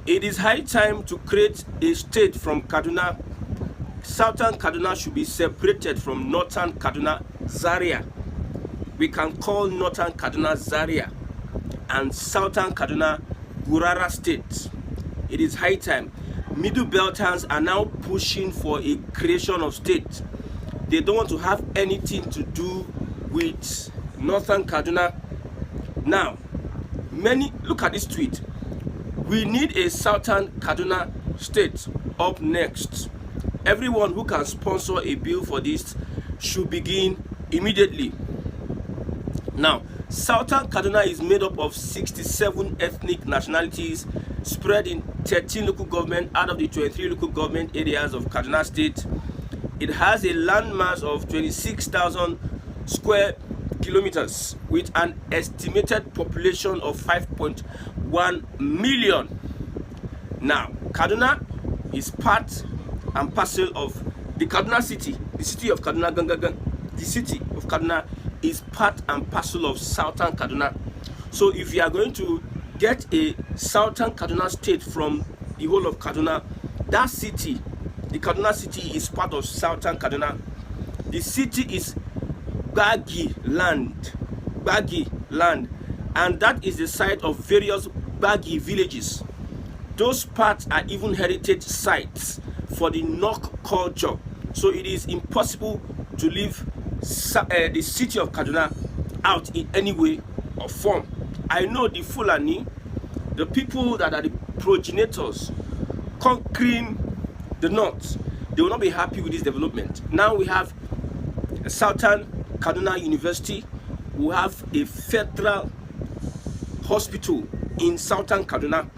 It is high time to create a state from Kaduna. Southern Kaduna should be separated from Northern Kaduna, Zaria. We can call Northern Kaduna Zaria and Southern Kaduna Gurara State. It is high time. Middle Beltans are now pushing for a creation of state. They don't want to have anything to do with Northern Kaduna. Now, look at this tweet. We need a Southern Kaduna state up next. Everyone who can sponsor a bill for this should begin immediately. Now, Southern Kaduna is made up of 67 ethnic nationalities spread in 13 local government out of the 23 local government areas of Kaduna State. It has a landmass of 26,000 square kilometers with an estimated population of 5.1 million. Now, Kaduna is part and parcel of the Kaduna city, the city of Kaduna. The city of Kaduna is part and parcel of Southern Kaduna. So if you are going to get a Southern Kaduna state from the whole of Kaduna, that city, the Kaduna city, is part of Southern Kaduna. The city is Gbagi land, and that is the site of various Gbagi villages. Those parts are even heritage sites for the Nok culture. So it is impossible to leave the city of Kaduna out in any way or form. I know the Fulani, the people that are the progenitors conquering the north, they will not be happy with this development. Now we have a Southern Kaduna University, we have a federal hospital in Southern Kaduna.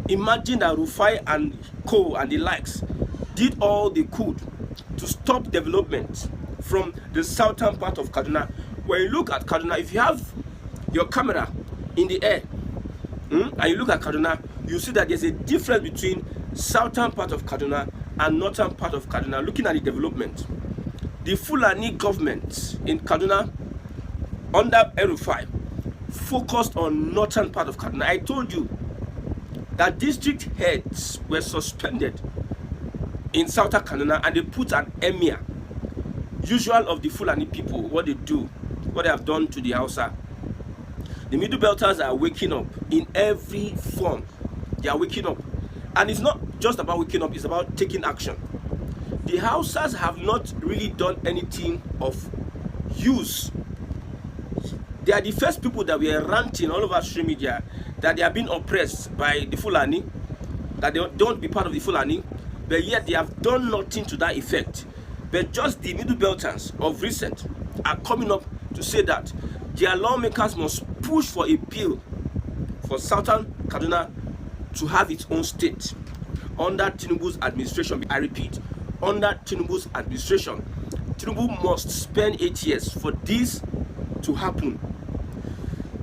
Imagine that Rufai and Co and the likes did all they could to stop development from the southern part of Kaduna. When you look at Kaduna, if you have your camera in the air and you look at Kaduna, you see that there's a difference between southern part of Kaduna and northern part of Kaduna. Looking at the development, the Fulani government in Kaduna under Rufai focused on northern part of Kaduna. I told you that district heads were suspended in Southern Kaduna and they put an emir, usual of the Fulani people, what they do, what they have done to the Hausa. The Middle Belters are waking up in every form. They are waking up. And it's not just about waking up, it's about taking action. The Hausas have not really done anything of use. They are the first people that were ranting all over social media that they are being oppressed by the Fulani, that they don't be part of the Fulani, but yet they have done nothing to that effect. But just the Middle Beltans of recent are coming up to say that their lawmakers must push for a bill for Southern Kaduna to have its own state under Tinubu's administration. I repeat, under Tinubu's administration, Tinubu must spend 8 years for this to happen.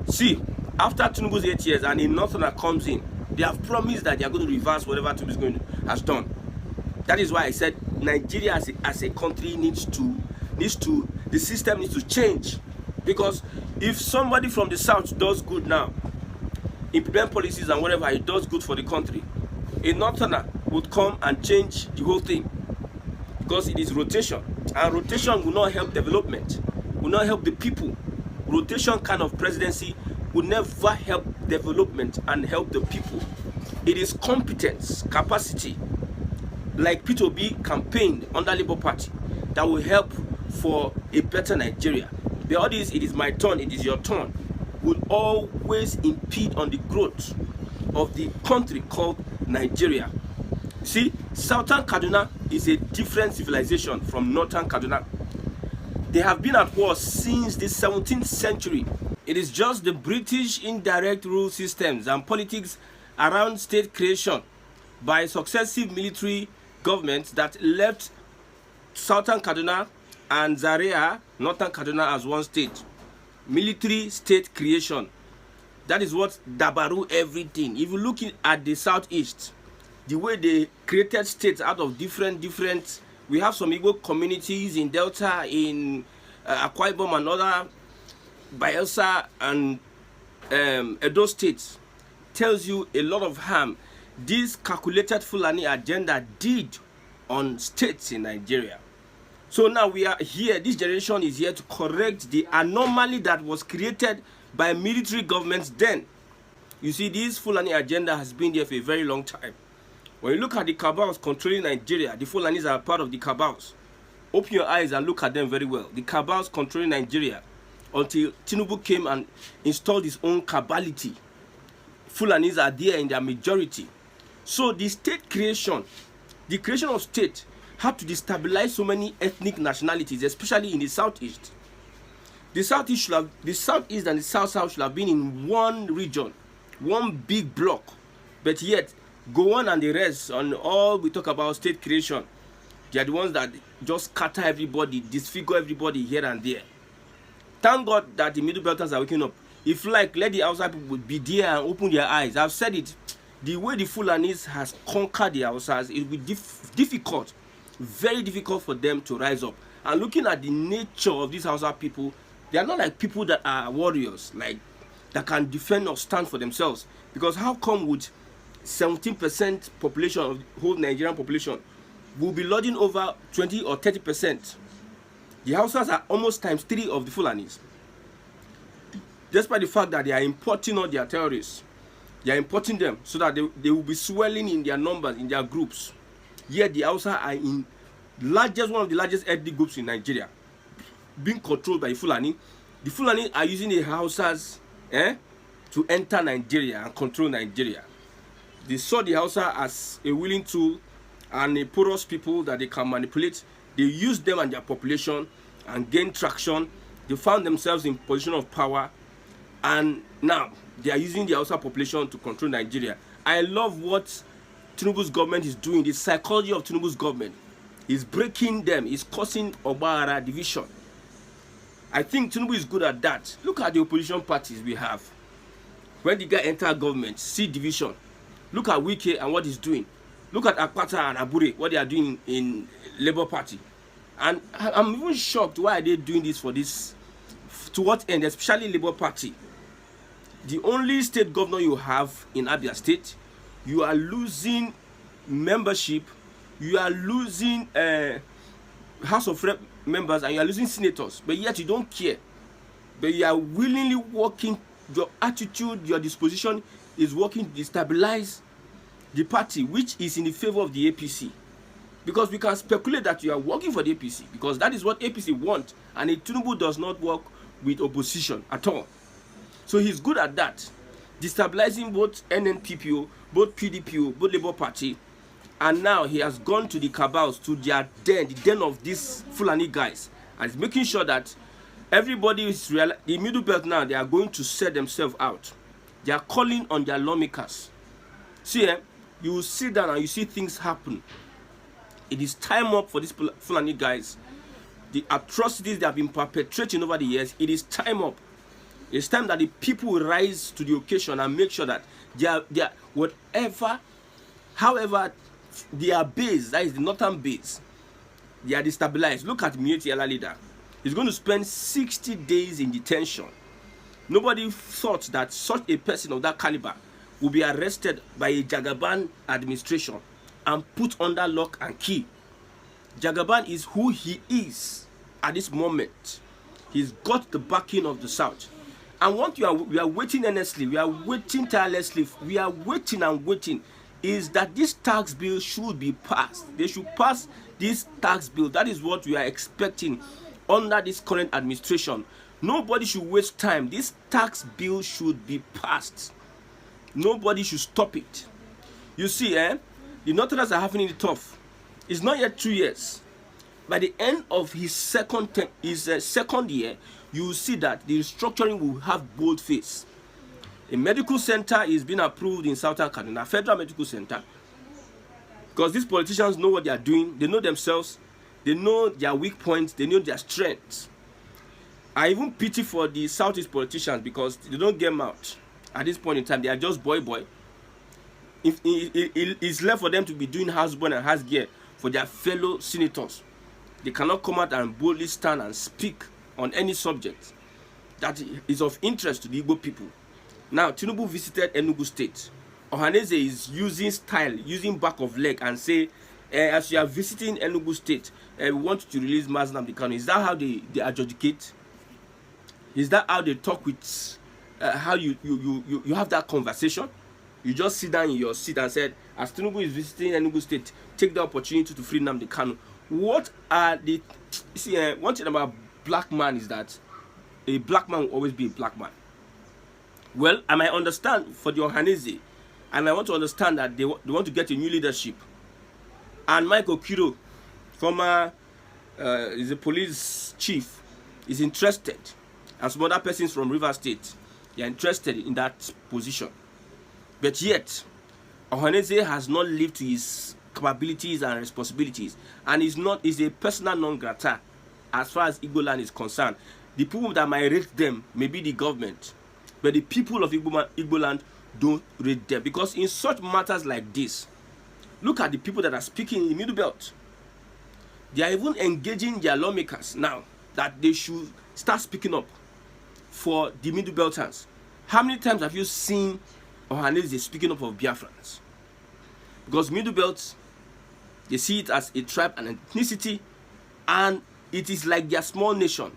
See, after Tinubu's 8 years and a Northerner comes in, they have promised that they are going to reverse whatever Tinubu has done. That is why I said Nigeria as a country the system needs to change. Because if somebody from the south does good now, implement policies and whatever, it does good for the country, a Northerner would come and change the whole thing. Because it is rotation, and rotation will not help development, will not help the people. Rotation kind of presidency will never help development and help the people. It is competence, capacity, like P2B campaigned under Labour Party, that will help for a better Nigeria. But all this, it is my turn, it is your turn, will always impede on the growth of the country called Nigeria. See, Southern Kaduna is a different civilization from Northern Kaduna. They have been at war since the 17th century. It is just the British indirect rule systems and politics around state creation by successive military governments that left Southern Kaduna and Zaria, Northern Kaduna, as one state. Military state creation. That is what dabaru everything. If you look at the southeast, the way they created states out of different, we have some Igbo communities in Delta, in Akwa Ibom and other, Bayelsa and Edo states, tells you a lot of harm this calculated Fulani agenda did on states in Nigeria. So now we are here, this generation is here to correct the anomaly that was created by military governments then. You see, this Fulani agenda has been there for a very long time. When you look at the cabals controlling Nigeria, the Fulanis are part of the cabals. Open your eyes and look at them very well. The cabals controlling Nigeria until Tinubu came and installed his own cabality. Fulanis are there in their majority. So the state creation, the creation of state, had to destabilize so many ethnic nationalities, especially in the southeast. The southeast and the south should have been in one region, one big block. But yet, Gowon and the rest, on all we talk about state creation, they are the ones that just scatter everybody, disfigure everybody here and there. Thank God that the Middle Belters are waking up. If like, let the outside people be there and open their eyes. I've said it. The way the Fulanis has conquered the outsiders, it will be difficult, very difficult for them to rise up. And looking at the nature of these Hausa people, they are not like people that are warriors, like that can defend or stand for themselves. Because how come would 17% population of the whole Nigerian population will be lording over 20 or 30%? The Hausas are almost times 3 of the Fulanis. Despite the fact that they are importing all their terrorists, they are importing them so that they will be swelling in their numbers, in their groups. Yet the Hausa are in one of the largest ethnic groups in Nigeria, being controlled by the Fulani. The Fulani are using the Hausas to enter Nigeria and control Nigeria. They saw the Hausa as a willing tool and a porous people that they can manipulate. They used them and their population and gained traction. They found themselves in position of power, and now they are using the Hausa population to control Nigeria. I love what Tinubu's government is doing. The psychology of Tinubu's government is breaking them, is causing Obara division. I think Tinubu is good at that. Look at the opposition parties we have. When the guy entered government, see division. Look at Wike and what he's doing. Look at Akpata and Abure, what they are doing in Labour Party. And I'm even shocked, why are they doing this for this? To what end? Especially Labour Party. The only state governor you have in Abia State, you are losing membership, you are losing House of Rep members, and you are losing senators, but yet you don't care. But you are willingly working, your attitude, your disposition is working to destabilize the party, which is in the favor of the APC. Because we can speculate that you are working for the APC, because that is what APC want, and Tinubu does not work with opposition at all. So he's good at that, destabilizing both NNPPO, both PDPO, both Labour Party, and now he has gone to the cabals, to their den, the den of these Fulani guys, and he's making sure that everybody is the Middle Belt now. They are going to set themselves out. They are calling on their lawmakers. See, you will sit down and you see things happen. It is time up for these Fulani guys. The atrocities they have been perpetrating over the years, it is time up. It's time that the people will rise to the occasion and make sure that they are whatever, however, their base, that is the northern base, they are destabilized. Look at Mieti Ela leader. He's going to spend 60 days in detention. Nobody thought that such a person of that caliber will be arrested by a Jagaban administration and put under lock and key. Jagaban is who he is at this moment. He's got the backing of the South. And what we are waiting earnestly, we are waiting tirelessly, we are waiting and waiting, is that this tax bill should be passed. They should pass this tax bill. That is what we are expecting under this current administration. Nobody should waste time. This tax bill should be passed. Nobody should stop it. You see, the Northerners are having it tough. It's not yet 2 years. By the end of his second year, you will see that the restructuring will have bold face. A medical center is being approved in Southern Kaduna, federal medical center, because these politicians know what they are doing. They know themselves. They know their weak points. They know their strengths. I even pity for the Southeast politicians because they don't get out at this point in time. They are just boy. If it's left for them to be doing houseboy and house gear for their fellow senators, they cannot come out and boldly stand and speak on any subject that is of interest to the Igbo people. Now, Tinubu visited Enugu State Ohaneze is using style, using back of leg, and say, as you are visiting Enugu State, we want you to release Mazi Nnamdi Kanu. Is that how they adjudicate? Is that how they talk with, how you have that conversation? You just sit down in your seat and said, as Tinubu is visiting Enugu State, take the opportunity to free Nnamdi Kanu. What are the... See, one thing about black man is that a black man will always be a black man. Well, I might understand for the Ohaneze, I might want to understand that they want to get a new leadership. And Michael Kiro, former is a police chief, is interested. And some other persons from River State, they are interested in that position. But yet, Ohaneze has not lived to his capabilities and responsibilities, and is a personal non grata as far as Igbo land is concerned. The people that might rate them may be the government, but the people of Igbo land don't rate them, because in such matters like this, look at the people that are speaking in the Middle Belt. They are even engaging their lawmakers now that they should start speaking up for the Middle Belters. How many times have you seen Ohaneze speaking up of Biafrans? Because Middle Belt, they see it as a tribe and ethnicity, and it is like their small nation.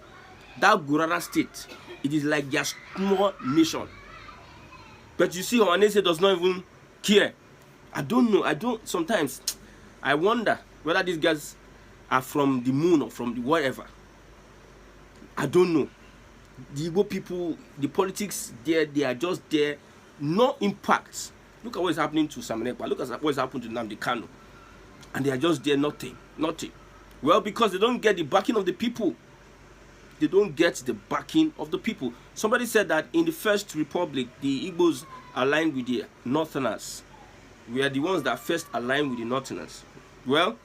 That Gurara state, it is like their small nation. But you see, Ohaneze does not even care. I don't know. Sometimes I wonder whether these guys are from the moon or from the whatever. I don't know. The Igbo people, the politics there, they are just there. No impact. Look at what is happening to Samanekpa. Look at what is happening to Nnamdi Kanu. And they are just there, nothing. Well, because they don't get the backing of the people. They don't get the backing of the people. Somebody said that in the First Republic, the Igbos aligned with the Northerners. We are the ones that first aligned with the Northerners. Well,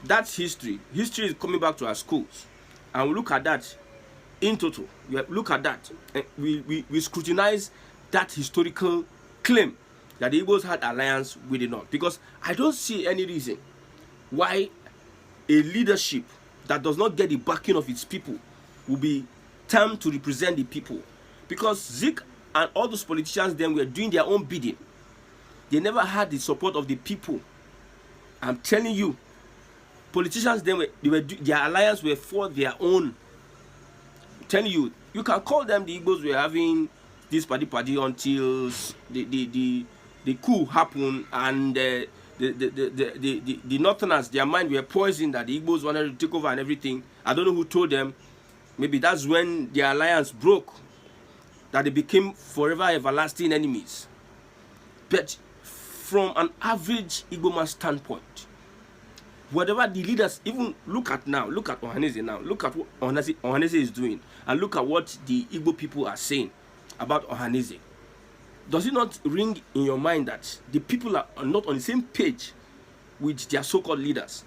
that's history. History is coming back to our schools. And we look at that in total. We look at that. And we scrutinize that historical claim that the Igbos had alliance with the North. Because I don't see any reason why a leadership that does not get the backing of its people will be termed to represent the people. Because Zik and all those politicians then were doing their own bidding. They never had the support of the people. I'm telling you, politicians then their alliance were for their own. I'm telling you, you can call them the Igbos were having this party until the coup happened, and the Northerners, their mind were poisoned that the Igbos wanted to take over and everything. I don't know who told them. Maybe that's when their alliance broke, that they became forever everlasting enemies. But from an average Igbo man standpoint, whatever the leaders, even look at Ohaneze now, look at what Ohaneze is doing, and look at what the Igbo people are saying about Ohaneze. Does it not ring in your mind that the people are not on the same page with their so-called leaders?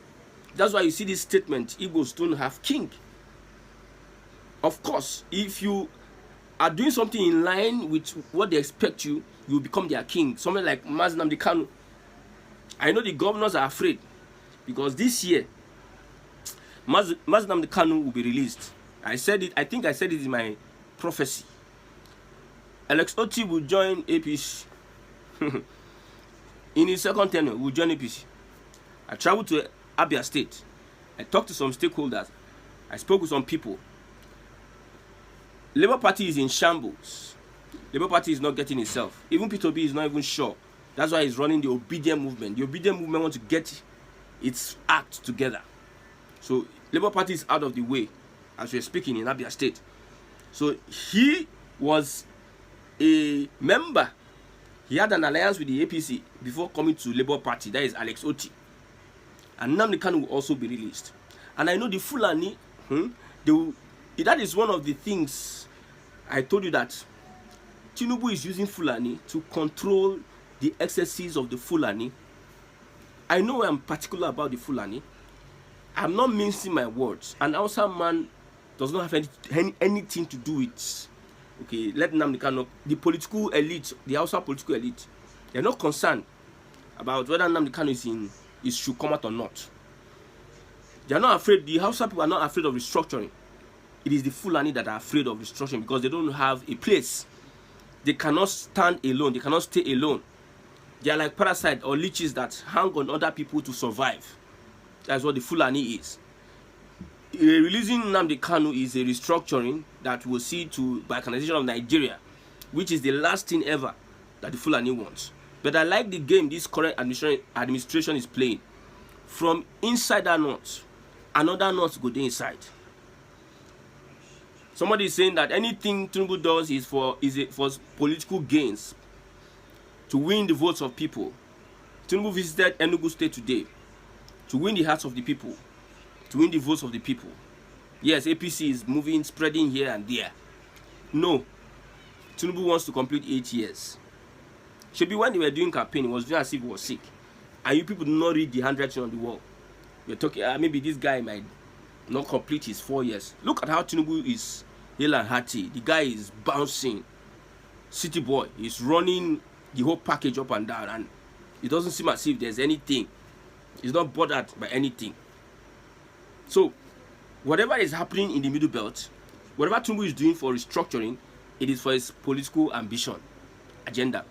That's why you see this statement, Igbos don't have king. Of course, if you are doing something in line with what they expect you, you will become their king. Something like Mazi Nnamdi Kanu. I know the governors are afraid, because this year, Mazi Nnamdi Kanu will be released. I said it, I think I said it in my prophecy. Alex Oti will join APC. In his second tenure, will join APC. I traveled to Abia State. I talked to some stakeholders. I spoke with some people. Labour Party is in shambles. Labour Party is not getting itself. Even Peter Obi is not even sure. That's why he's running the Obedient movement. The Obedient movement wants to get its act together. So Labour Party is out of the way as we're speaking in Abia State. So he was a member. He had an alliance with the APC before coming to Labour Party. That is Alex Oti. And Nnamdi Kanu will also be released. And I know the Fulani, that is one of the things I told you, that Tinubu is using Fulani to control the excesses of the Fulani. I know I'm particular about the Fulani. I'm not mincing my words. An Hausa man does not have anything to do with, okay, let Nnamdi Kanu, the political elite, the Hausa political elite, they're not concerned about whether Nnamdi Kanu should come out or not. They're not afraid, the Hausa people are not afraid of restructuring. It is the Fulani that are afraid of restructuring, because they don't have a place. They cannot stand alone. They cannot stay alone. They are like parasites or leeches that hang on other people to survive. That's what the Fulani is. Releasing Nnamdi Kanu is a restructuring that will see to balkanization of Nigeria, which is the last thing ever that the Fulani wants. But I like the game this current administration is playing. From inside that knot, another knot go inside. Somebody is saying that anything Tinubu does is for political gains, to win the votes of people. Tinubu visited Enugu State today to win the hearts of the people, to win the votes of the people. Yes, APC is moving, spreading here and there. No, Tinubu wants to complete 8 years. Should be when they were doing campaign, it was doing as if he was sick. And you people do not read the handwriting on the wall. You're talking, maybe this guy might not complete his 4 years. Look at how Tinubu is hale and hearty. The guy is bouncing. City boy is running the whole package up and down, and it doesn't seem as if there's anything. He's not bothered by anything. So, whatever is happening in the Middle Belt, whatever Tinubu is doing for restructuring, it is for his political ambition, agenda.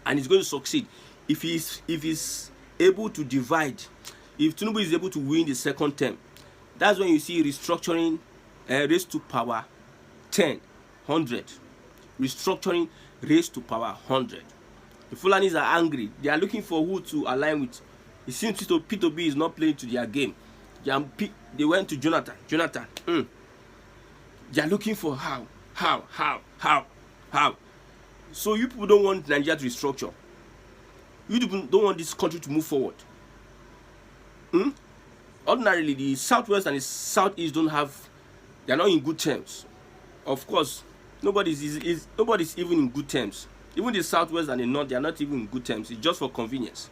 And he's going to succeed. If he's able to divide, if Tinubu is able to win the second term, that's when you see restructuring raised to power 10, 100. Restructuring raised to power 100. The Fulanis are angry. They are looking for who to align with. It seems P2B is not playing to their game. They went to Jonathan. They are looking for how. So you people don't want Nigeria to restructure. You people don't want this country to move forward. Ordinarily, the Southwest and the Southeast they are not in good terms. Of course, nobody's even in good terms. Even the Southwest and the North, they are not even in good terms. It's just for convenience.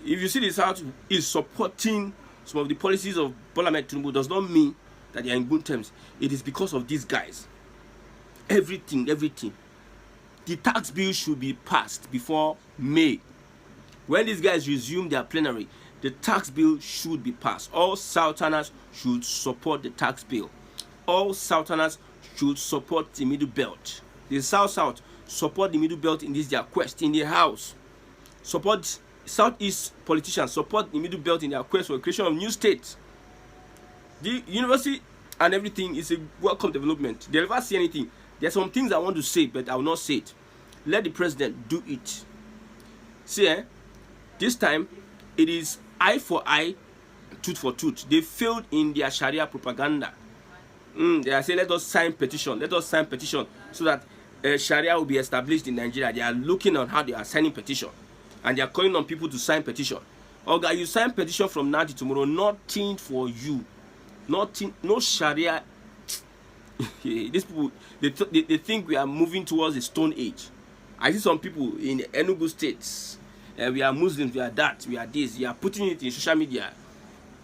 If you see the South is supporting some of the policies of Bola Ahmed Tinubu, does not mean that they are in good terms. It is because of these guys. Everything. The tax bill should be passed before May. When these guys resume their plenary, the tax bill should be passed. All Southerners should support the tax bill. All Southerners should support the Middle Belt. The South support the Middle Belt in this their quest in the House. Support Southeast politicians, support the Middle Belt in their quest for the creation of new states. The university and everything is a welcome development. They never see anything. There are some things I want to say, but I will not say it. Let the president do it. See, this time it is eye for eye, tooth for tooth. They failed in their Sharia propaganda. They are saying, let us sign petition so that Sharia will be established in Nigeria. They are looking on how they are signing petition, and they are calling on people to sign petition. Okay, you sign petition from now to tomorrow, nothing for you, nothing, no Sharia. These people, they think we are moving towards the Stone Age. I see some people in Enugu states, we are Muslims, we are that, we are this. We are putting it in social media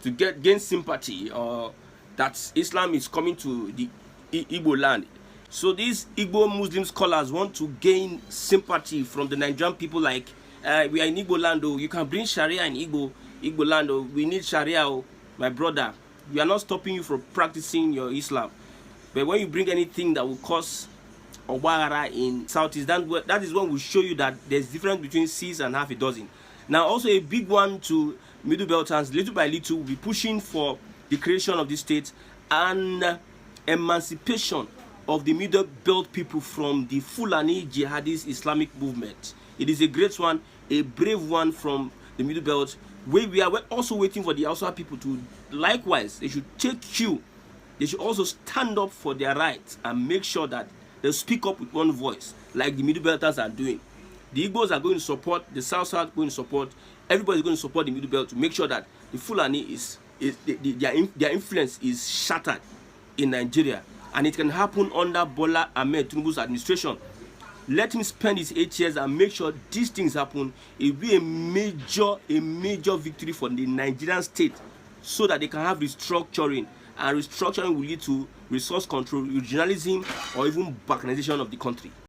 to gain sympathy, or that Islam is coming to the Igbo land. So these Igbo Muslim scholars want to gain sympathy from the Nigerian people, like, we are in Igbo land, oh, you can bring Sharia in Igbo land, oh, we need Sharia, oh, my brother. We are not stopping you from practicing your Islam. But when you bring anything that will cause Obara in Southeast, that is when we show you that there's difference between six and half a dozen. Now, also a big one to Middle Belters, little by little, we'll be pushing for the creation of this state and emancipation of the Middle Belt people from the Fulani jihadist Islamic movement. It is a great one, a brave one from the Middle Belt. We are also waiting for the Hausa people to, likewise, they should take cue. They should also stand up for their rights and make sure that they speak up with one voice, like the Middle Belters are doing. The Igbos are going to support, the South going to support, everybody is going to support the Middle Belt to make sure that the Fulani their influence is shattered in Nigeria. And it can happen under Bola Ahmed Tinubu's administration. Let him spend his 8 years and make sure these things happen. It will be a major victory for the Nigerian state, so that they can have restructuring. And restructuring will lead to resource control, regionalism, or even balkanization of the country.